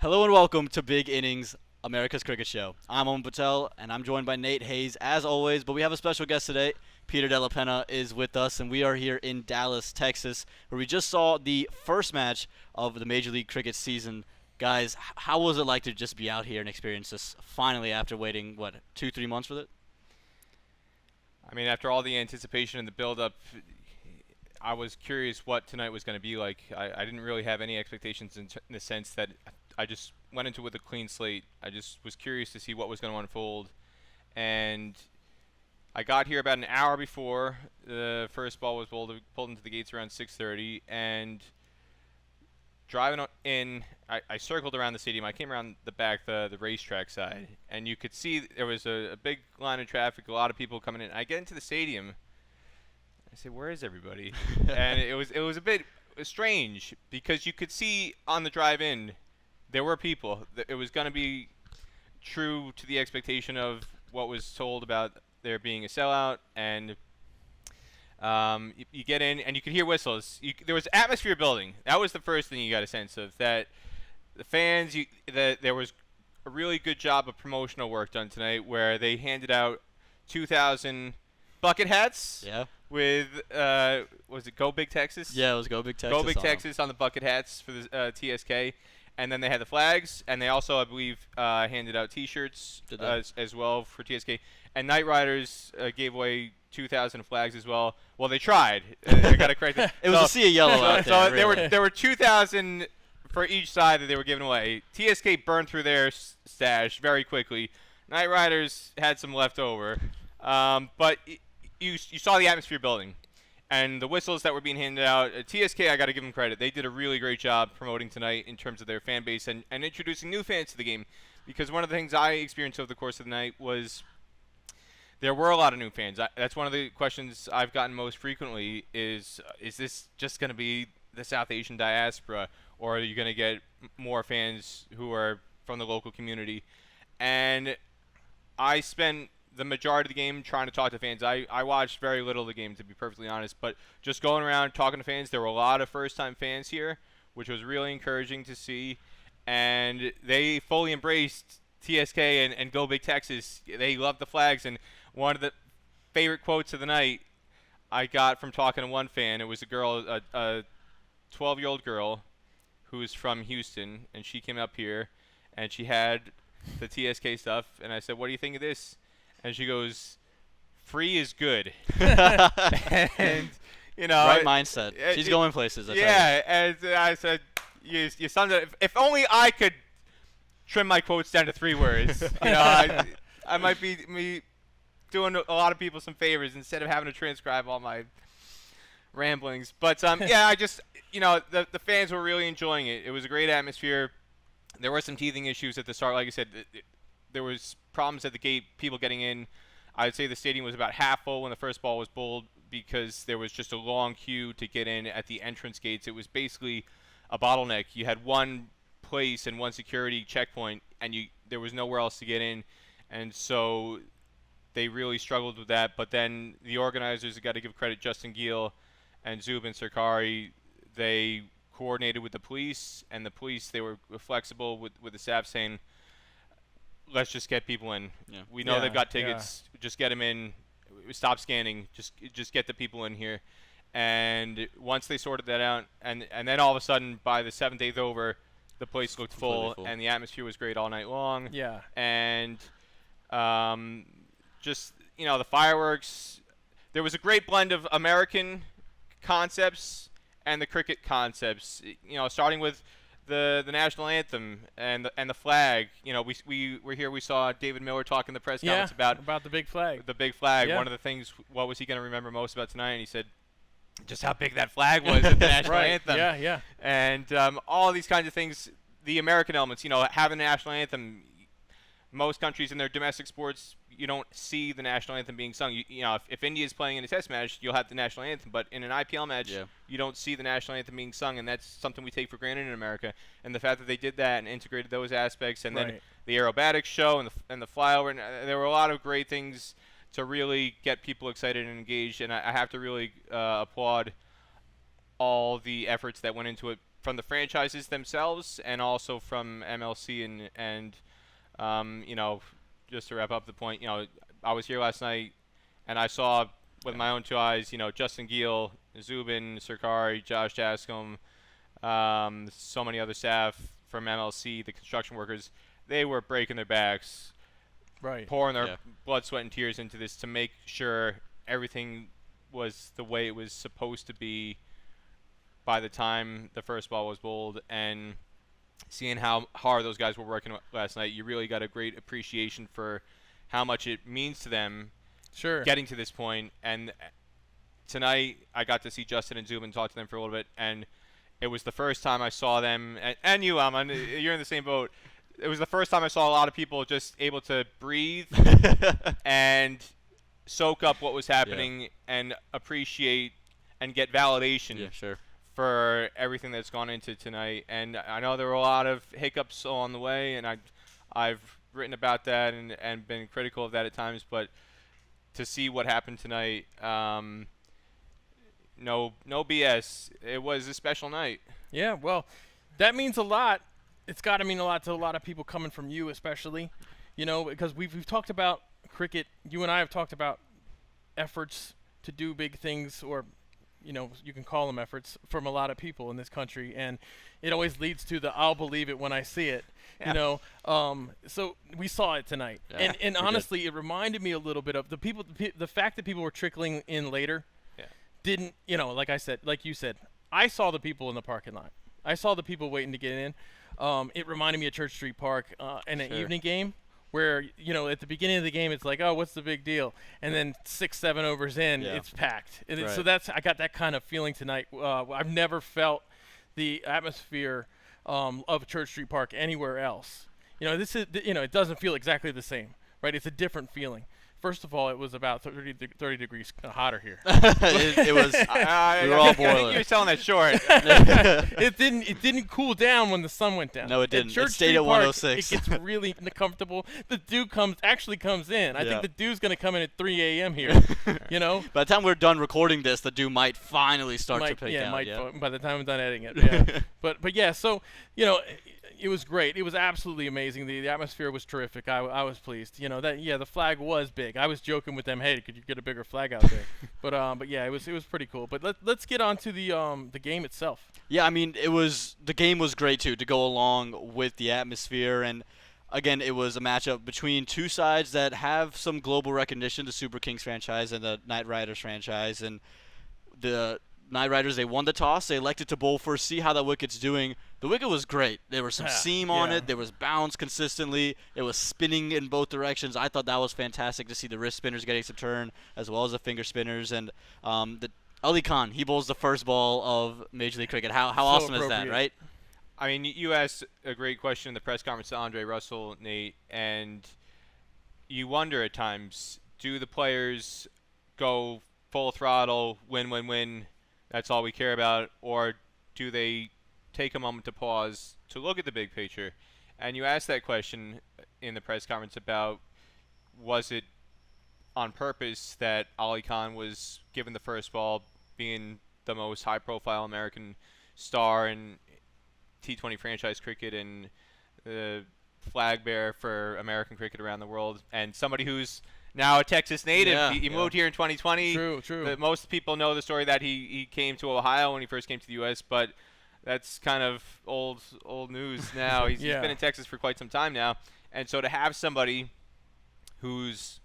Hello and welcome to Big Innings, America's Cricket Show. I'm Aaman Patel, and I'm joined by Nate Hayes, as always, but we have a special guest today. Peter Della Penna is with us, and we are here in Dallas, Texas, where we just saw the first match of the Major League Cricket season. Guys, how was it like to just be out here and experience this finally after waiting, 2, 3 months for it? I mean, after all the anticipation and the build-up, I was curious what tonight was going to be like. I didn't really have any expectations in the sense that I just went into it with a clean slate. I just was curious to see what was going to unfold. And I got here about an hour before the first ball was pulled into the gates around 6:30. And driving in, I circled around the stadium. I came around the back, the racetrack side. And you could see there was a big line of traffic, a lot of people coming in. I get into the stadium. I said, where is everybody? And it was a bit strange because you could see on the drive in there were people. It was going to be true to the expectation of what was told about there being a sellout. And you get in and you could hear whistles. There was atmosphere building. That was the first thing you got a sense of. That the fans, there was a really good job of promotional work done tonight where they handed out 2,000 bucket hats. Yeah. With was it Go Big Texas? Yeah, it was Go Big Texas. Go Big Texas on the bucket hats for the TSK, and then they had the flags, and they also, I believe, handed out T-shirts as well for TSK. And Night Riders gave away 2,000 flags as well. Well, they tried. I got to correct that. It was a sea of yellow out there. So really. there were 2,000 for each side that they were giving away. TSK burned through their stash very quickly. Night Riders had some left over, but you saw the atmosphere building, and the whistles that were being handed out. TSK, I got to give them credit. They did a really great job promoting tonight in terms of their fan base and introducing new fans to the game. Because one of the things I experienced over the course of the night was there were a lot of new fans. That's one of the questions I've gotten most frequently is this just going to be the South Asian diaspora, or are you going to get more fans who are from the local community? And I spent the majority of the game trying to talk to fans. I watched very little of the game, to be perfectly honest, but just going around talking to fans, there were a lot of first-time fans here, which was really encouraging to see, and they fully embraced TSK and Go Big Texas. They loved the flags, and one of the favorite quotes of the night I got from talking to one fan, it was a girl, a 12-year-old girl who was from Houston, and she came up here, and she had the TSK stuff, and I said, what do you think of this? And she goes, free is good. And, you know. Right mindset. She's going places. Yeah, and I said, you summed it. If only I could trim my quotes down to 3 words. You know, I might be me doing a lot of people some favors instead of having to transcribe all my ramblings. But, yeah, I just, the fans were really enjoying it. It was a great atmosphere. There were some teething issues at the start. Like I said, there was problems at the gate, people getting in. I would say the stadium was about half full when the first ball was bowled because there was just a long queue to get in at the entrance gates. It was basically a bottleneck. You had one place and one security checkpoint, and there was nowhere else to get in. And so they really struggled with that. But then the organizers, got to give credit, Justin Gill and Zubin Sarkari, they coordinated with the police, and the police, they were flexible with the staff saying, let's just get people in. Yeah. We know they've got tickets. Yeah. Just get them in. Stop scanning. Just get the people in here. And once they sorted that out, and then all of a sudden, by the 7th, 8th over, the place looked full, and the atmosphere was great all night long. Yeah. And just, the fireworks. There was a great blend of American concepts and the cricket concepts. Starting with the national anthem and the flag. We were here. We saw David Miller talking in the press conference about the big flag. The big flag. Yeah. One of the things. What was he going to remember most about tonight? And he said, just how big that flag was at the national anthem. Yeah, yeah. And all these kinds of things. The American elements. Having the national anthem. Most countries in their domestic sports, you don't see the national anthem being sung. If India's playing in a test match, you'll have the national anthem. But in an IPL match, you don't see the national anthem being sung, and that's something we take for granted in America. And the fact that they did that and integrated those aspects, and then the aerobatics show and the flyover, and there were a lot of great things to really get people excited and engaged. And I have to really applaud all the efforts that went into it from the franchises themselves and also from MLC and just to wrap up the point, I was here last night and I saw with my own two eyes, Justin Giel, Zubin, Sarkari, Josh Dascom, so many other staff from MLC, the construction workers, they were breaking their backs, right, pouring their blood, sweat, and tears into this to make sure everything was the way it was supposed to be by the time the first ball was bowled. And seeing how hard those guys were working last night, you really got a great appreciation for how much it means to them getting to this point. And tonight I got to see Justin and Zubin, talk to them for a little bit, and it was the first time I saw them, and you, Aaman, you're in the same boat. It was the first time I saw a lot of people just able to breathe and soak up what was happening and appreciate and get validation for everything that's gone into tonight. And I know there were a lot of hiccups along the way, and I've written about that and been critical of that at times, but to see what happened tonight, no BS. It was a special night. Yeah, well, that means a lot. It's got to mean a lot to a lot of people coming from you, especially, because we've talked about cricket. You and I have talked about efforts to do big things, or you can call them efforts, from a lot of people in this country, and it always leads to the "I'll believe it when I see it." So we saw it tonight, and honestly, it reminded me a little bit of the fact that people were trickling in later. Didn't like you said, I saw the people in the parking lot. I saw the people waiting to get in. It reminded me of Church Street Park in an evening game where, at the beginning of the game, it's like, oh, what's the big deal? And then 6-7 overs in, it's packed. And so I got that kind of feeling tonight. I've never felt the atmosphere of Church Street Park anywhere else. It doesn't feel exactly the same, right? It's a different feeling. First of all, it was about 30 degrees hotter here. it was. We were all boiling. I think you're selling that short. It didn't cool down when the sun went down. No, it didn't. It stayed at 106. It gets really comfortable. The dew comes in. I think the dew's going to come in at 3 a.m. here. By the time we're done recording this, the dew might finally start to pick out. By the time I'm done editing it. Yeah. but yeah. So it was great. It was absolutely amazing. The atmosphere was terrific. I was pleased. The flag was big. I was joking with them, hey, could you get a bigger flag out there? but yeah, it was pretty cool. But let's get on to the game itself. Yeah, I mean, the game was great too, to go along with the atmosphere. And again, it was a matchup between two sides that have some global recognition, the Super Kings franchise and the Knight Riders franchise. And the Knight Riders, they won the toss. They elected to bowl first, see how that wicket's doing. The wicket was great. There was some seam on it. There was bounce consistently. It was spinning in both directions. I thought that was fantastic to see the wrist spinners getting some turn as well as the finger spinners. And Ali Khan, he bowls the first ball of Major League Cricket. How awesome is that, right? I mean, you asked a great question in the press conference to Andre Russell, Nate, and you wonder at times, do the players go full throttle, win, that's all we care about, or do they take a moment to pause to look at the big picture? And you asked that question in the press conference about, was it on purpose that Ali Khan was given the first ball, being the most high-profile American star in T20 franchise cricket and the flag bearer for American cricket around the world, and somebody who's now a Texas native. He moved here in 2020. True. Most people know the story that he came to Ohio when he first came to the U.S., but that's kind of old news now. He's been in Texas for quite some time now. And so to have somebody who's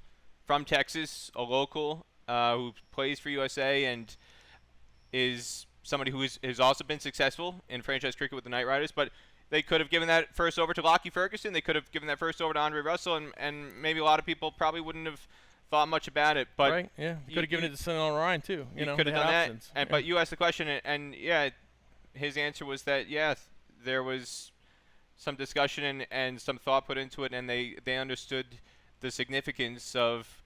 from Texas, a local, who plays for USA and is somebody who has also been successful in franchise cricket with the Knight Riders, but they could have given that first over to Lockie Ferguson. They could have given that first over to Andre Russell, and maybe a lot of people probably wouldn't have thought much about it. But you could have given it to Sunil Ryan too. You could have done that. But you asked the question, and his answer was that there was some discussion and some thought put into it, and they understood the significance of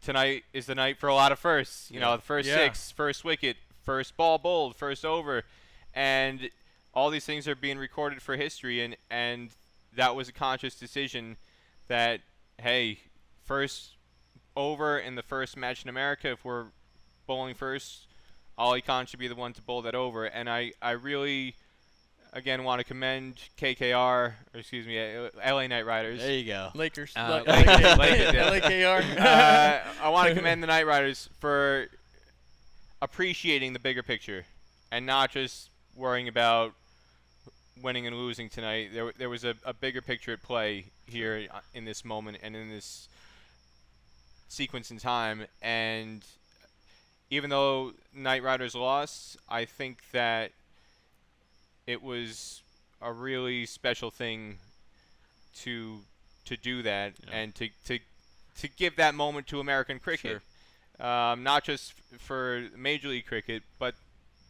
tonight is the night for a lot of firsts. The first six, first wicket, first ball bowled, first over, and all these things are being recorded for history, and that was a conscious decision that, hey, first over in the first match in America, if we're bowling first, Ali Khan should be the one to bowl that over. And I really again, want to commend KKR, or excuse me, LA Knight Riders. There you go. Lakers. Lakers, yeah. LAKR. I want to commend the Knight Riders for appreciating the bigger picture and not just worrying about winning and losing tonight. There was a bigger picture at play here in this moment and in this sequence in time. And even though Knight Riders lost, I think that it was a really special thing to do that and to give that moment to American cricket. Sure. Not just for Major League Cricket, but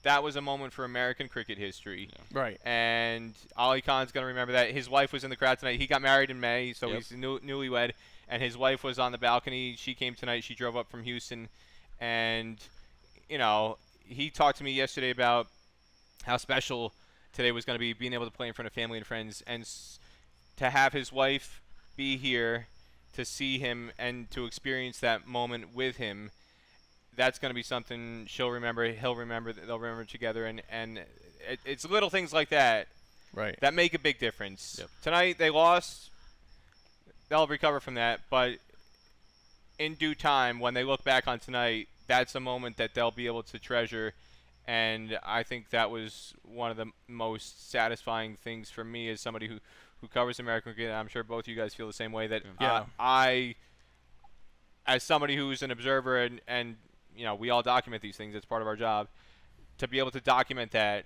that was a moment for American cricket history. Yeah. Right. And Ali Khan's going to remember that. His wife was in the crowd tonight. He got married in May, so Yep. he's newlywed. And his wife was on the balcony. She came tonight. She drove up from Houston. And, you know, he talked to me yesterday about how special today was going to be, being able to play in front of family and friends. And to have his wife be here to see him and to experience that moment with him, that's going to be something she'll remember, he'll remember, they'll remember together. And it's little things like that Right. that make a big difference. Yep. Tonight they lost. They'll recover from that. But in due time, when they look back on tonight, that's a moment that they'll be able to treasure. And I think that was one of the most satisfying things for me as somebody who covers American cricket. I'm sure both of you guys feel the same way, that I, as somebody who's an observer and you know, we all document these things. It's part of our job to be able to document that,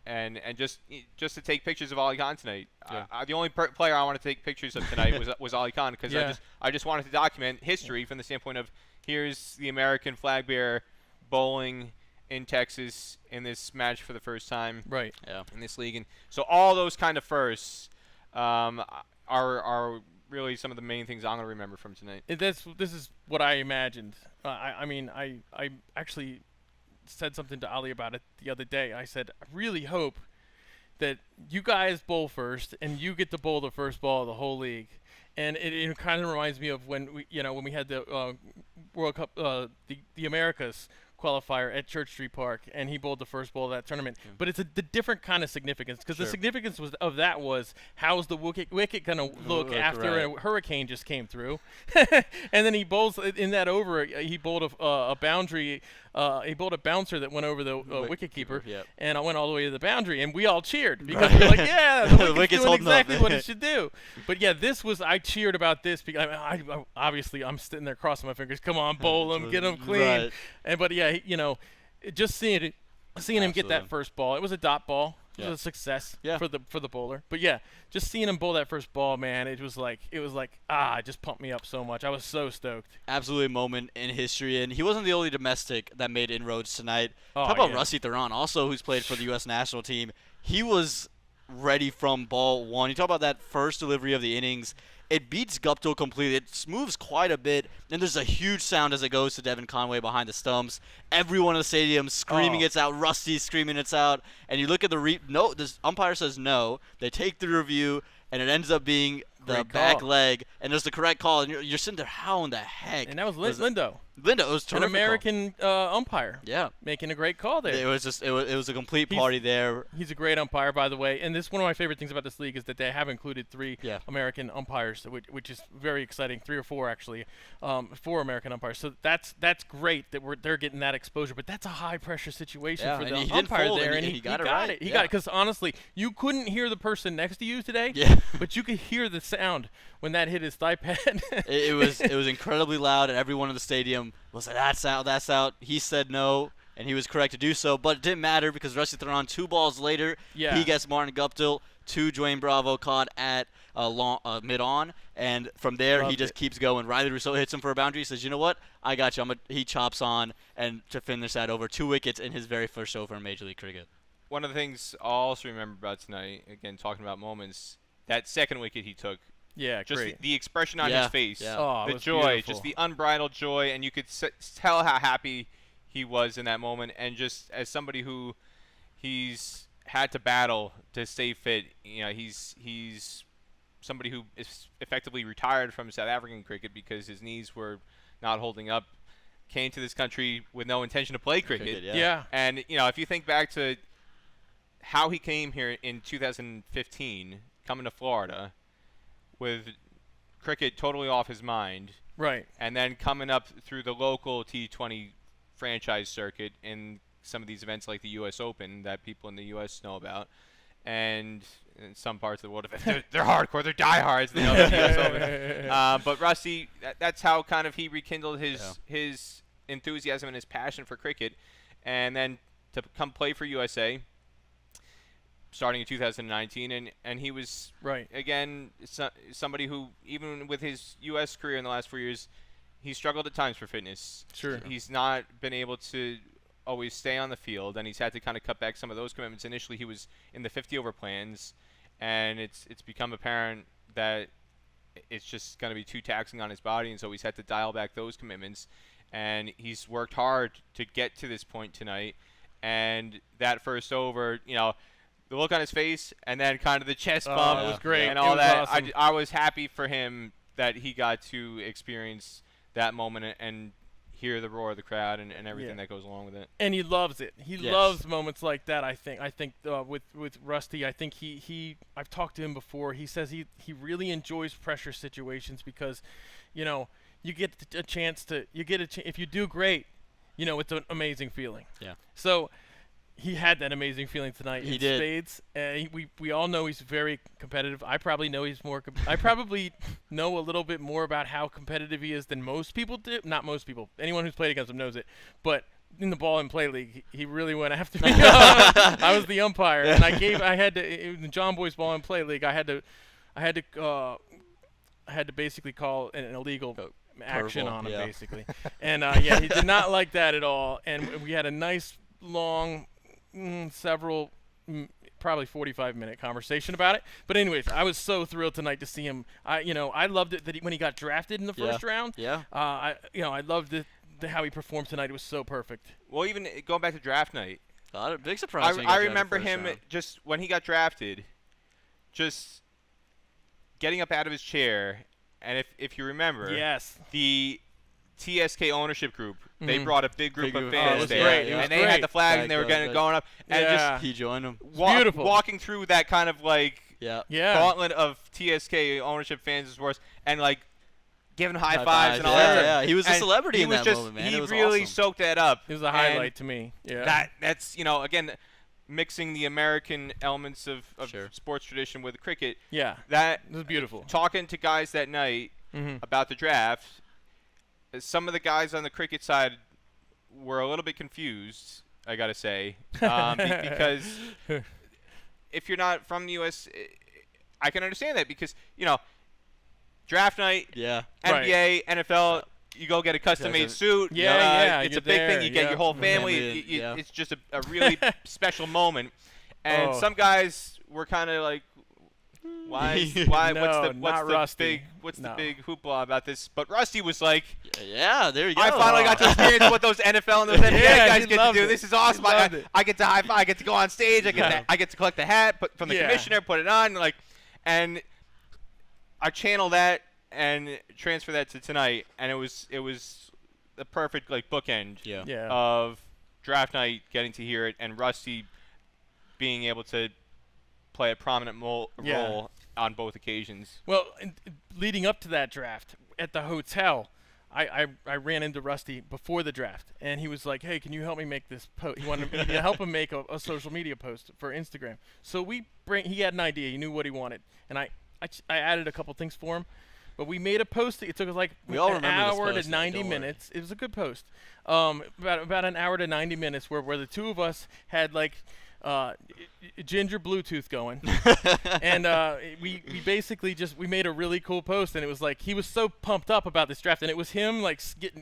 and just to take pictures of Ali Khan tonight. Yeah. The only player I want to take pictures of tonight was Ali Khan, because I just wanted to document history from the standpoint of, here's the American flag bearer bowling in Texas in this match for the first time Right. Yeah. in this league. And so all those kind of firsts are really some of the main things I'm going to remember from tonight. This is what I imagined. I mean, I actually said something to Ali about it the other day. I said, I really hope that you guys bowl first and you get to bowl the first ball of the whole league. And it kind of reminds me of when we had the World Cup, the Americas qualifier at Church Street Park, and he bowled the first ball of that tournament. Yeah. But it's the different kind of significance, because Sure. the significance of that was, how's the wicket going to look after right. a hurricane just came through. And then he bowls in that over. He bowled a boundary. He bowled a bouncer that went over the wicket keeper, Yep. and I went all the way to the boundary, and we all cheered because we were like, yeah, the wicket's doing exactly what it should do. But yeah, I cheered about this because I obviously I'm sitting there crossing my fingers. Come on, bowl him, get him clean. Right. But yeah, just seeing him get that Absolutely. first ball, it was a dot ball. It Yeah. was a success Yeah. for the bowler. But yeah, just seeing him bowl that first ball, man, it was like it just pumped me up so much. I was so stoked. Absolutely a moment in history, and he wasn't the only domestic that made inroads tonight. Oh, Talk about yeah. Rusty Theron, also who's played for the U.S. national team. He was ready from ball one. You talk about that first delivery of the innings. It beats Guptill completely. It moves quite a bit, and there's a huge sound as it goes to Devin Conway behind the stumps. Everyone in the stadium screaming it's out. Rusty's screaming it's out. And you look at the umpire says no. They take the review, and it ends up being the Great back call. leg, and there's the correct call. And you're sitting there, how in the heck? And that was was it? Lindo, Linda, it was an terrific. American umpire, Yeah. making a great call there. It was just it was a complete party there. He's a great umpire, by the way. And one of my favorite things about this league is that they have included 3 Yeah. American umpires, which is very exciting. 3 or 4 actually, 4 American umpires. So that's great that they're getting that exposure. But that's a high pressure situation Yeah, for and the he didn't umpire fold, there, and and he got it got right. He Yeah. got it because honestly, you couldn't hear the person next to you today. Yeah. But you could hear the sound when that hit his thigh pad. it was incredibly loud, and everyone in the stadium was like, "That's out, that's out." He said no, and he was correct to do so. But it didn't matter because Rusty Theron, 2 balls later, Yeah. he gets Martin Guptill, 2 Dwayne Bravo caught at mid-on, and from there Loved he just it. keeps going. Riley Rousseau hits him for a boundary. He says, "You know what? I got you." He chops on and to finish that over, 2 wickets in his very first over in Major League Cricket. One of the things I'll also remember about tonight, again talking about moments, that second wicket he took, Yeah, just great. the expression on Yeah, his face, yeah. Oh, it the was joy, beautiful. just the unbridled joy, and you could tell how happy he was in that moment. And just as somebody who he's had to battle to stay fit, you know, he's somebody who is effectively retired from South African cricket because his knees were not holding up, came to this country with no intention to play cricket. Yeah. Yeah. And, you know, if you think back to how he came here in 2015, coming to Florida, with cricket totally off his mind, Right. and then coming up through the local T20 franchise circuit in some of these events like the U.S. Open that people in the U.S. know about, and in some parts of the world, they're hardcore, they're diehards, they know the U.S. Open. But Rusty, that's how kind of he rekindled his enthusiasm and his passion for cricket, and then to come play for USA starting in 2019, and he was again somebody who, even with his U.S. career in the last 4 years, he struggled at times for fitness. Sure. He's not been able to always stay on the field, and he's had to kind of cut back some of those commitments. Initially, he was in the 50-over plans, and it's become apparent that it's just going to be too taxing on his body, and so he's had to dial back those commitments. And he's worked hard to get to this point tonight. And that first over, the look on his face, and then kind of the chest bump, it was great, and all it was that. awesome. I was happy for him that he got to experience that moment and hear the roar of the crowd and everything that goes along with it. And he loves it. He loves moments like that. I think with Rusty, I think I've talked to him before. He says he really enjoys pressure situations because, you get a chance to if you do great, it's an amazing feeling. Yeah. So he had that amazing feeling tonight. He in did. Spades. We all know he's very competitive. I probably know he's more. I probably know a little bit more about how competitive he is than most people do. Not most people. Anyone who's played against him knows it. But in the ball and play league, he really went after me. I was the umpire, and I had to. In the John Boy's ball and play league, I had to basically call an illegal action on him, basically. And he did not like that at all. And we had a nice long. Probably 45-minute conversation about it. But anyways, I was so thrilled tonight to see him. I loved it that when he got drafted in the first round. Yeah. I loved how he performed tonight. It was so perfect. Well, even going back to draft night, Big surprise. I remember him just when he got drafted, just getting up out of his chair, and if you remember, the TSK ownership group. They brought a big group of fans there, and they had the flags, and they were going up, and just he joined them. Beautiful. Walking through that kind of gauntlet of TSK ownership fans was worse, and giving high fives and all that. Yeah, he was a celebrity in that moment, man. He it was really awesome. soaked that up. It was a highlight to me. Yeah. That's again, mixing the American elements of sports tradition with cricket. Yeah. That was beautiful. Talking to guys that night about the draft. Some of the guys on the cricket side were a little bit confused, I got to say, because if you're not from the U.S., I can understand that because, draft night, NBA, NFL, you go get a custom-made suit. It's a big thing. You get your whole family. It's just a really special moment. And some guys were kind of like, what's the big hoopla about this? But Rusty was like, there you go. I finally got to experience what those NFL and those NBA guys get to do. This is awesome. I get to high five. I get to go on stage. I get to collect the hat from the commissioner, put it on, and I channel that and transfer that to tonight, and it was the perfect bookend of draft night, getting to hear it, and Rusty being able to play a prominent role on both occasions. Well, leading up to that draft at the hotel, I ran into Rusty before the draft, and he was like, "Hey, can you help me make this post?" He wanted me to help him make a social media post for Instagram. So he had an idea. He knew what he wanted, and I added a couple things for him. But we made a post. It took us an hour to 90 minutes. It was a good post. About an hour to 90 minutes where the two of us had ginger Bluetooth going, and we basically we made a really cool post, and it was he was so pumped up about this draft, and it was him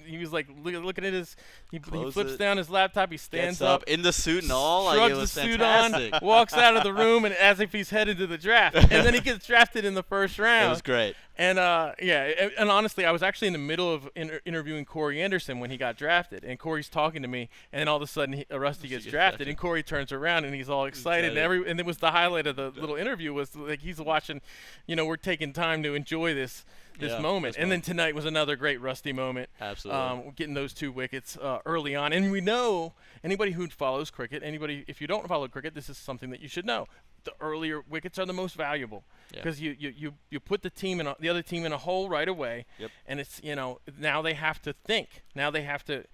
he was looking at he flips down his laptop, he stands up in the suit and all, shrugs it was the suit fantastic. on, walks out of the room, and as if he's headed to the draft, and then he gets drafted in the first round. It was great. And and honestly, I was actually in the middle of interviewing Corey Anderson when he got drafted, and Corey's talking to me, and then all of a sudden Rusty gets drafted, and Corey turns around and he's all excited, and it was the highlight of the little interview was like he's watching, we're taking time to enjoy this moment. And then tonight was another great Rusty moment. Absolutely. Getting those 2 wickets early on. And we know anybody who follows cricket, if you don't follow cricket, this is something that you should know. The earlier wickets are the most valuable because you put the other team in a hole right away. Yep. And it's, now they have to think. Now they have to,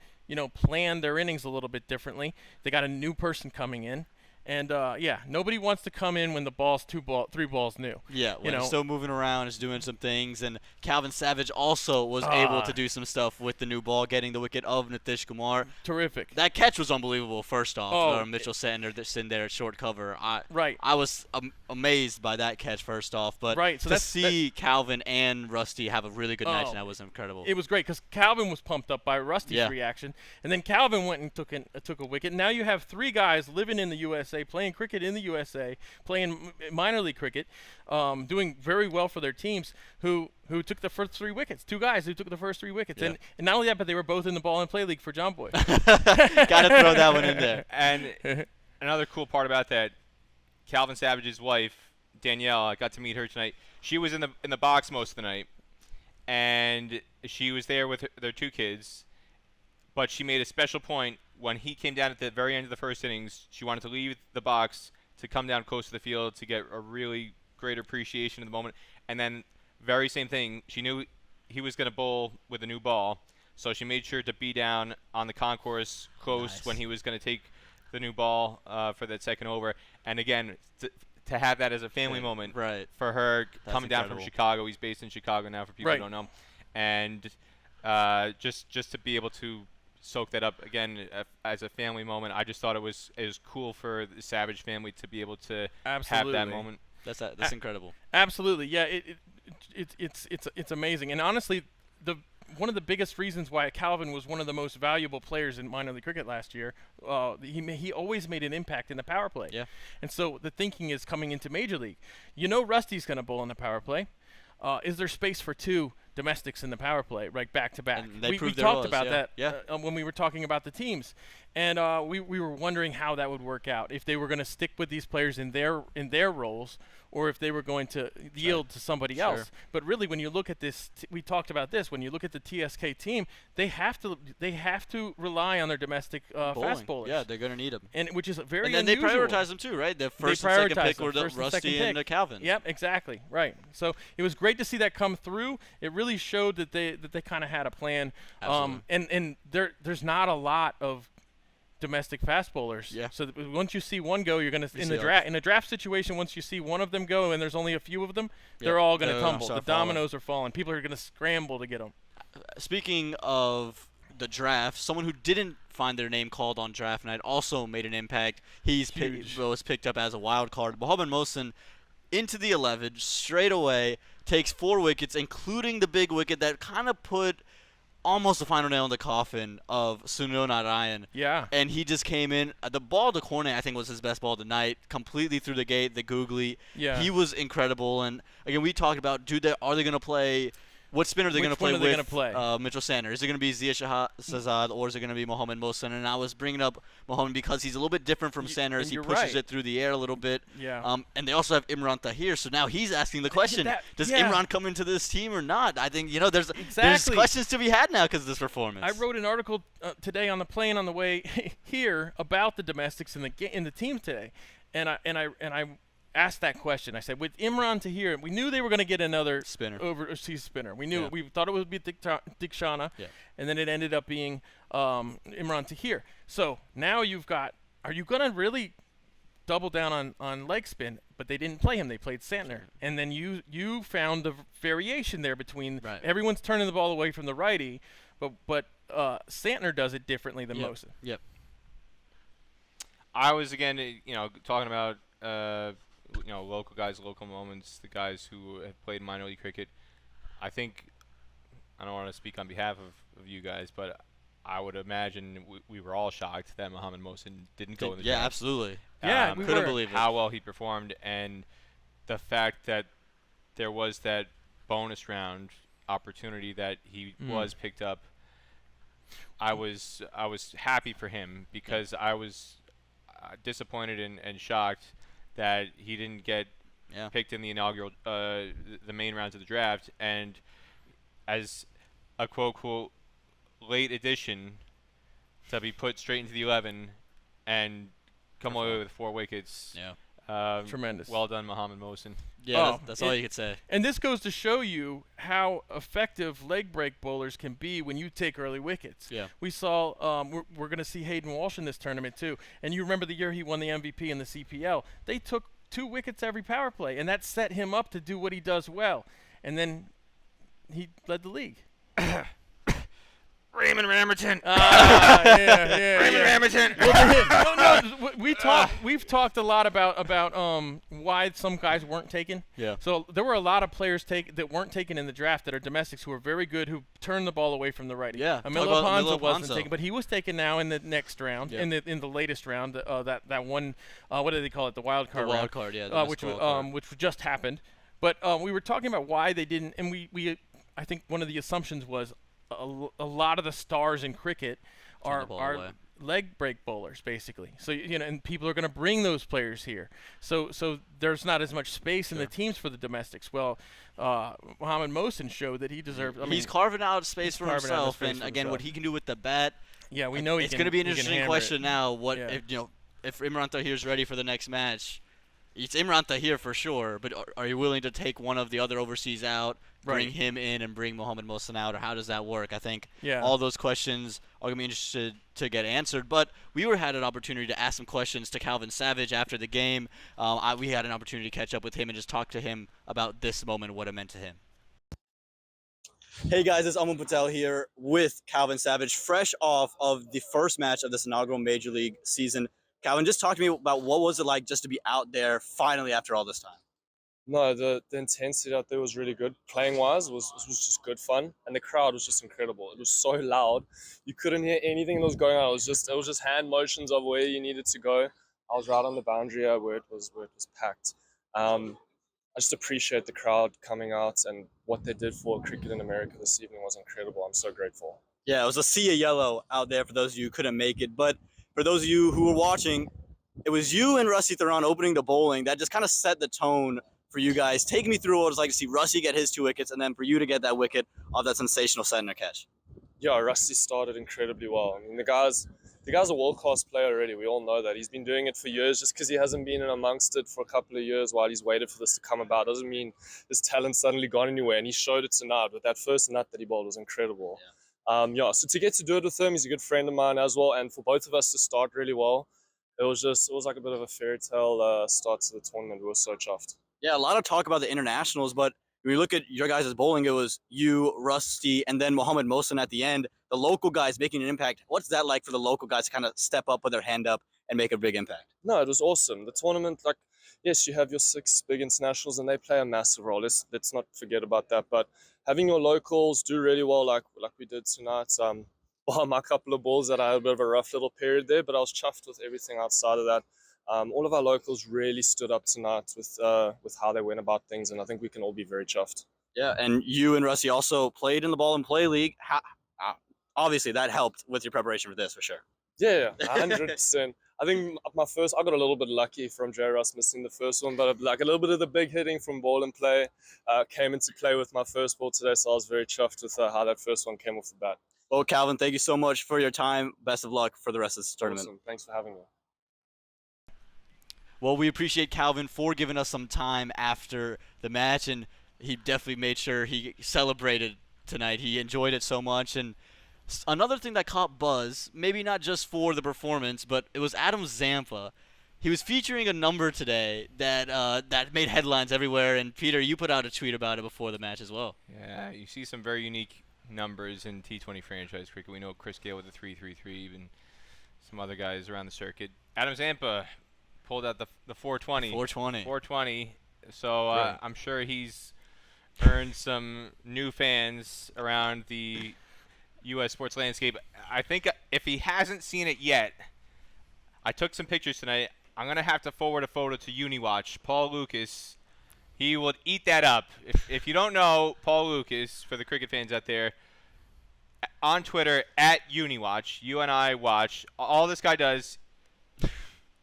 plan their innings a little bit differently. They got a new person coming in. And, nobody wants to come in when the ball's 3 balls new. Yeah, when it's still moving around, it's doing some things. And Calvin Savage also was able to do some stuff with the new ball, getting the wicket of Nitish Kumar. Terrific. That catch was unbelievable, first off. Mitchell Santner sitting there at short cover. I was amazed by that catch, first off. But to see Calvin and Rusty have a really good night, that was incredible. It was great because Calvin was pumped up by Rusty's reaction. And then Calvin went and took a wicket. Now you have 3 guys living in the USA, playing cricket in the USA, playing minor league cricket, doing very well for their teams, who took the first 3 wickets. 2 guys who took the first 3 wickets. And not only that, but they were both in the ball and play league for John Boy. Got to throw that one in there. And another cool part about that, Calvin Savage's wife, Danielle, I got to meet her tonight. She was in the box most of the night, and she was there with their 2 kids, but she made a special point. When he came down at the very end of the first innings, she wanted to leave the box to come down close to the field to get a really great appreciation of the moment. And then, very same thing, she knew he was going to bowl with a new ball, so she made sure to be down on the concourse close when he was going to take the new ball for that second over. And again, to have that as a family moment for her coming down from Chicago. He's based in Chicago now, for people who don't know. And just to be able to soak that up again as a family moment. I just thought it was cool for the Savage family to be able to have that moment. That's incredible. Absolutely, yeah. It's amazing, and honestly, one of the biggest reasons why Calvin was one of the most valuable players in minor league cricket last year, he always made an impact in the power play. Yeah. And so the thinking is coming into major league. Rusty's going to bowl in the power play. Is there space for 2 domestics in the power play, right, back to back? We talked about that when we were talking about the teams, and we were wondering how that would work out, if they were going to stick with these players in their roles, or if they were going to yield to somebody else. But really, when you look at this, we talked about this. When you look at the TSK team, they have to rely on their domestic fast bowlers. Yeah, they're going to need them, and which is very unusual. And then they prioritize them too, right? The first and second pick were the Rusty and Calvin. Yep, exactly, right. So it was great to see that come through. It really showed that they kind of had a plan. And there's not a lot of domestic fast bowlers. Yeah. So once you see one go, you're going to in a draft situation. Once you see one of them go, and there's only a few of them, they're all going to tumble. The dominoes are falling. People are going to scramble to get them. Speaking of the draft, someone who didn't find their name called on draft night also made an impact. Was picked up as a wild card. Mohammad Mohsin into the 11 straight away, takes 4 wickets, including the big wicket that kind of put almost the final nail in the coffin of Sunil Narayan. Yeah. And he just came in. The ball to corner, I think, was his best ball of the night. Completely through the gate, the googly. Yeah. He was incredible. And, again, we talked about, are they going to play – what spinner are they going to play with Mitchell Santner? Is it going to be Zia Shahzad, or is it going to be Mohammad Mohsin? And I was bringing up Mohammad because he's a little bit different from Santner as he pushes it through the air a little bit. Yeah. And they also have Imran Tahir, so now he's asking the question, does Imran come into this team or not? I think, there's questions to be had now because of this performance. I wrote an article today on the plane on the way here about the domestics in the team today, and I asked that question. I said, with Imran Tahir, we knew they were going to get another overseas spinner. We knew we thought it would be Dick Shana, and then it ended up being Imran Tahir. So now you've got, are you going to really double down on leg spin? But they didn't play him. They played Santner. And then you found the variation there between everyone's turning the ball away from the righty, but Santner does it differently than Mohsin. Yep. I was, again, talking about local guys, local moments, the guys who have played minor league cricket. I think, I don't want to speak on behalf of you guys, but I would imagine we were all shocked that Mohammad Mohsin didn't go in the draft. Yeah, absolutely. We couldn't believe it. How well he performed, and the fact that there was that bonus round opportunity that he was picked up. I was happy for him because I was disappointed and shocked that he didn't get picked in the inaugural, the main rounds of the draft, and as a quote late addition to be put straight into the 11 and come away with 4 wickets. Yeah. Tremendous. Well done, Mohamed Mohsin. Yeah, that's all you could say. And this goes to show you how effective leg break bowlers can be when you take early wickets. Yeah. We saw we're going to see Hayden Walsh in this tournament too. And you remember the year he won the MVP in the CPL. They took 2 wickets every power play, and that set him up to do what he does well. And then he led the league. Raymond Ramerton. Raymond Ramerton. No, we've talked a lot about why some guys weren't taken. Yeah. So there were a lot of players that weren't taken in the draft that are domestics who were very good, who turned the ball away from the righty. Yeah. Emilio Ponzo wasn't Ponzo. taken, but he was taken now in the next round, Yeah. in the latest round. That one, what do they call it? The wild card. The wild round, card, yeah. which just happened. But we were talking about why they didn't, and we I think one of the assumptions was a lot of the stars in cricket are leg break bowlers, basically. So and people are going to bring those players here. So there's not as much space in the teams for the domestics. Well, Mohamed Mohsin showed that he deserved. He's carving out space for himself, and again, what he can do with the bat. Yeah, we know it's going to be an interesting question now. What yeah. if Imran Tahir is ready for the next match? It's Imran Tahir for sure, but are you willing to take one of the other overseas out, bring him in, and bring Mohamed Mohsin out, or how does that work? I think all those questions are going to be interested to get answered. But we had an opportunity to ask some questions to Calvin Savage after the game. We had an opportunity to catch up with him and just talk to him about this moment and what it meant to him. Hey guys, it's Aaman Patel here with Calvin Savage, fresh off of the first match of this inaugural Major League season. Calvin, just talk to me about what was it like just to be out there finally after all this time? No, the intensity out there was really good. Playing-wise, was just good fun, and the crowd was just incredible. It was so loud, you couldn't hear anything that was going on. It was just hand motions of where you needed to go. I was right on the boundary where it was packed. I just appreciate the crowd coming out, and what they did for cricket in America this evening was incredible. I'm so grateful. Yeah, it was a sea of yellow out there for those of you who couldn't make it, but for those of you who were watching, it was you and Rusty Theron opening the bowling that just kind of set the tone for you guys. Take me through what it was like to see Rusty get his 2 wickets and then for you to get that wicket off that sensational center catch. Yeah, Rusty started incredibly well. I mean, the guy's a world-class player already. We all know that. He's been doing it for years. Just because he hasn't been in amongst it for a couple of years while he's waited for this to come about doesn't mean his talent's suddenly gone anywhere. And he showed it tonight with that first nut that he bowled was incredible. Yeah. So to get to do it with him, he's a good friend of mine as well. And for both of us to start really well, it was like a bit of a fairy tale start to the tournament. We were so chuffed. Yeah, a lot of talk about the internationals, but when you look at your guys' bowling, it was you, Rusty, and then Mohamed Mohsin at the end. The local guys making an impact. What's that like for the local guys to kind of step up with their hand up and make a big impact? No, it was awesome. The tournament, yes, you have your 6 big internationals, and they play a massive role. Let's not forget about that. But having your locals do really well, like we did tonight. Well, my couple of balls that I had a bit of a rough little period there, but I was chuffed with everything outside of that. All of our locals really stood up tonight with how they went about things, and I think we can all be very chuffed. Yeah, and you and Rusty also played in the Ball and Play League. Obviously, that helped with your preparation for this, for sure. Yeah, 100%. I think I got a little bit lucky from J. Russ missing the first one, but like a little bit of the big hitting from Ball and Play came into play with my first ball today, so I was very chuffed with how that first one came off the bat. Well, Calvin, thank you so much for your time. Best of luck for the rest of this tournament. Awesome. Thanks for having me. Well, we appreciate Calvin for giving us some time after the match, and he definitely made sure he celebrated tonight. He enjoyed it so much. And another thing that caught buzz, maybe not just for the performance, but it was Adam Zampa. He was featuring a number today that made headlines everywhere, and Peter, you put out a tweet about it before the match as well. Yeah, you see some very unique numbers in T20 franchise cricket. We know Chris Gale with the 333, even some other guys around the circuit. Adam Zampa pulled out the 420. 420. So Right. I'm sure he's earned some new fans around the U.S. sports landscape. I think if he hasn't seen it yet, I took some pictures tonight. I'm going to have to forward a photo to UniWatch. Paul Lucas, he will eat that up. If you don't know Paul Lucas, for the cricket fans out there, on Twitter, at UniWatch, UNI Watch, all this guy does,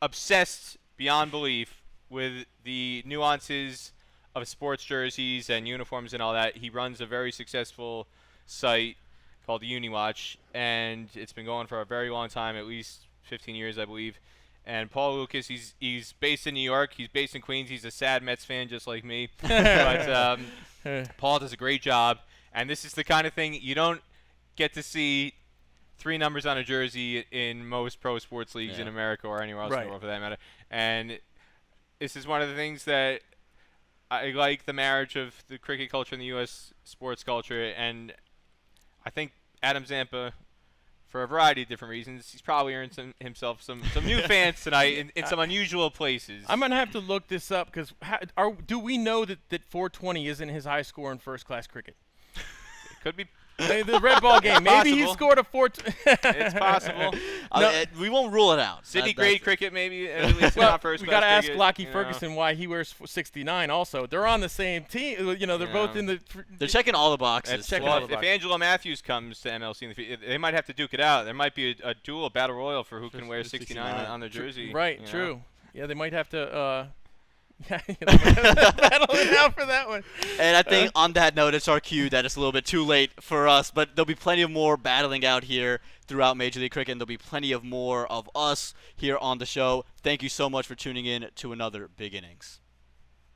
obsessed beyond belief with the nuances of sports jerseys and uniforms and all that. He runs a very successful site called UniWatch, and it's been going for a very long time, at least 15 years, I believe. And Paul Lucas, he's based in New York. He's based in Queens. He's a sad Mets fan, just like me. But Paul does a great job. And this is the kind of thing you don't get to see 3 numbers on a jersey in most pro sports leagues in America or anywhere else in the world, for that matter. And this is one of the things that I like, the marriage of the cricket culture and the U.S. sports culture. And I think Adam Zampa, for a variety of different reasons, he's probably earned himself some new fans tonight in some unusual places. I'm gonna have to look this up because do we know that 420 isn't his high score in first-class cricket? It could be. The red ball game. Maybe he scored a 420. It's possible. We won't rule it out. City grade cricket, maybe. At least Well, not first we got to ask cricket, Lockie you know. Ferguson why he wears 69 also. They're on the same team. You know, they're both in the They're checking all the boxes. If Angelo Matthews comes to MLC in the future, they might have to duke it out. There might be a duel, a battle royal for who can wear 69 on their jersey. Right, you know? true. Yeah, they might have to battle it out for that one. And I think on that note, it's our cue that it's a little bit too late for us, but there'll be plenty of more battling out here throughout Major League Cricket, and there'll be plenty of more of us here on the show. Thank you so much for tuning in to another Big Innings.